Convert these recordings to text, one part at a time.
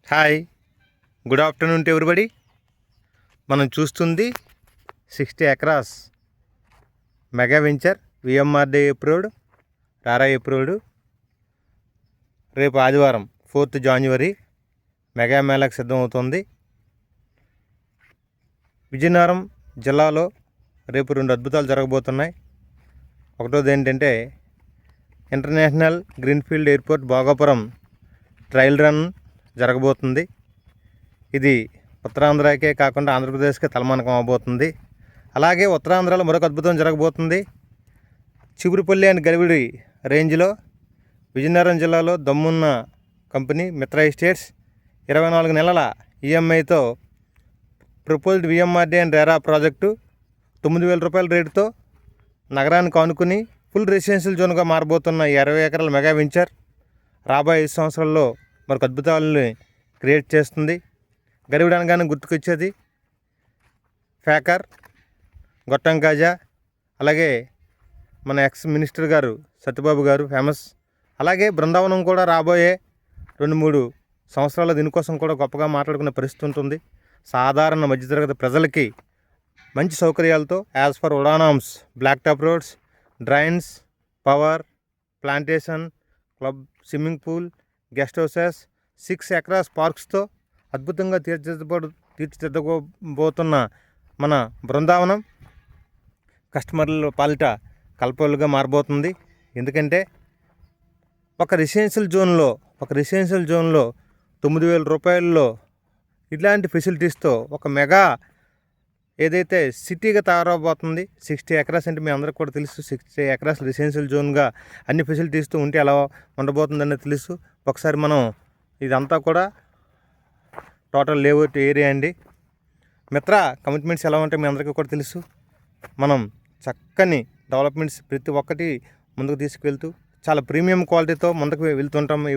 Hi, good afternoon to everybody. మనం చూస్తుంది 60 acres mega venture VMRDA approved, రారా approved. రేపు ఆదివారం 4th January మెగా మేళాకు సిద్ధమవుతుంది. విజయనగరం జిల్లాలో రేపు 2 అద్భుతాలు జరగబోతున్నాయి. ఒకటోది ఏంటంటే international greenfield airport Bhogapuram trial run జరగబోతుంది. ఇది ఉత్తరాంధ్రకే కాకుండా ఆంధ్రప్రదేశ్కే తలమానకం అవబోతుంది. అలాగే ఉత్తరాంధ్రలో మరొక అద్భుతం జరగబోతుంది. చిగురుపల్లి అండ్ గరివిడి రేంజ్లో విజయనగరం జిల్లాలో దమ్మున్న కంపెనీ మిత్ర ఎస్టేట్స్ 24 నెలల ఈఎంఐతో ప్రపోజ్డ్ విఎంఆర్డే అండ్ రేరా ప్రాజెక్టు 9,000 రూపాయల రేటుతో నగరానికి ఆనుకుని ఫుల్ రెసిడెన్షియల్ జోన్గా మారబోతున్న 20 ఎకరాల మెగా వెంచర్ రాబోయే 5 సంవత్సరాల్లో మరొక అద్భుతాలని క్రియేట్ చేస్తుంది. గరివిడి అనగానే గుర్తుకొచ్చేది ఫ్యాకర్, గొట్టం కాజా, అలాగే మన ఎక్స్ మినిస్టర్ గారు సత్యబాబు గారు ఫేమస్. అలాగే బృందావనం కూడా రాబోయే 2-3 సంవత్సరాల దీనికోసం కూడా గొప్పగా మాట్లాడుకునే పరిస్థితి ఉంటుంది. సాధారణ మధ్యతరగతి ప్రజలకి మంచి సౌకర్యాలతో యాజ్ ఫర్ ఉడానామ్స్, black top roads, drains, power, plantation, club, swimming pool, guest houses, 6 acres పార్క్స్తో అద్భుతంగా తీర్చిదిద్దబోతున్న మన బృందావనం కస్టమర్ల పాలిట కల్పలుగా మారబోతుంది. ఎందుకంటే ఒక రెసిడెన్షియల్ జోన్లో 9,000 రూపాయల్లో ఇట్లాంటి ఫెసిలిటీస్తో ఒక మెగా ఏదైతే సిటీగా తయారవబోతుంది. 60 ఎకరాస్ అంటే మీ అందరికి కూడా తెలుసు. 60 ఎకరాస్ రెసిడెన్షియల్ జోన్గా అన్ని ఫెసిలిటీస్తో ఉంటే ఎలా ఉండబోతుందనేది తెలుసు. ఒకసారి మనం ఇదంతా కూడా టోటల్ లేఅవుట్ ఏరియా అండి. మిత్ర కమిట్మెంట్స్ ఎలా ఉంటాయి మీ అందరికీ కూడా తెలుసు. మనం చక్కని డెవలప్మెంట్స్ ప్రతి ఒక్కటి ముందుకు తీసుకువెళ్తూ చాలా ప్రీమియం క్వాలిటీతో ముందుకు వెళ్తుంటాము.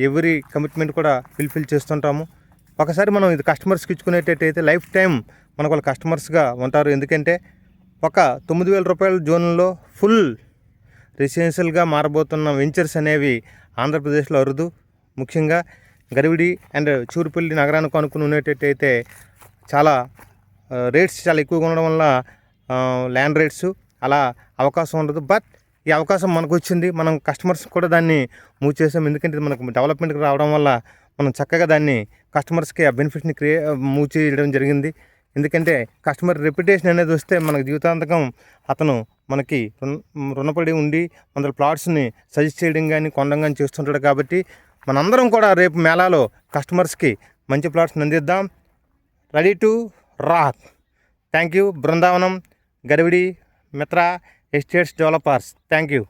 ఎవరి కమిట్మెంట్ కూడా ఫిల్ఫిల్ చేస్తుంటాము. ఒకసారి మనం ఇది కస్టమర్స్కి ఇచ్చుకునేటట్టయితే లైఫ్ టైం మనకు వాళ్ళు కస్టమర్స్గా ఉంటారు. ఎందుకంటే ఒక 9,000 రూపాయల జోన్లో ఫుల్ రెసిడెన్షియల్గా మారబోతున్న వెంచర్స్ అనేవి ఆంధ్రప్రదేశ్లో అరుదు. ముఖ్యంగా గరివిడి అండ్ చిగురుపల్లి నగరానికి అనుకుని ఉండేటట్టయితే చాలా రేట్స్ చాలా ఎక్కువగా ఉండడం వల్ల ల్యాండ్ రేట్స్ అలా అవకాశం ఉండదు. బట్ ఈ అవకాశం మనకు వచ్చింది. మనం కస్టమర్స్ కూడా దాన్ని మూవ్ చేసాం. ఎందుకంటే ఇది మనకు డెవలప్మెంట్కి రావడం వల్ల మనం చక్కగా దాన్ని కస్టమర్స్కి ఆ బెనిఫిట్ని మూవ్ చేయడం జరిగింది. ఎందుకంటే కస్టమర్ రెప్యుటేషన్ అనేది వస్తే మనకు జీవితాంతకం అతను మనకి రుణపడి ఉండి మన ప్లాట్స్ని సజెస్ట్ చేయడం కానీ కొనడం కానీ చేస్తుంటాడు. కాబట్టి మనందరం కూడా రేపు మేళాలో కస్టమర్స్కి మంచి ప్లాట్స్ని అందిద్దాం. Ready to rock. Thank you Brindavanam, Garividi, Mitra estates developers. Thank you.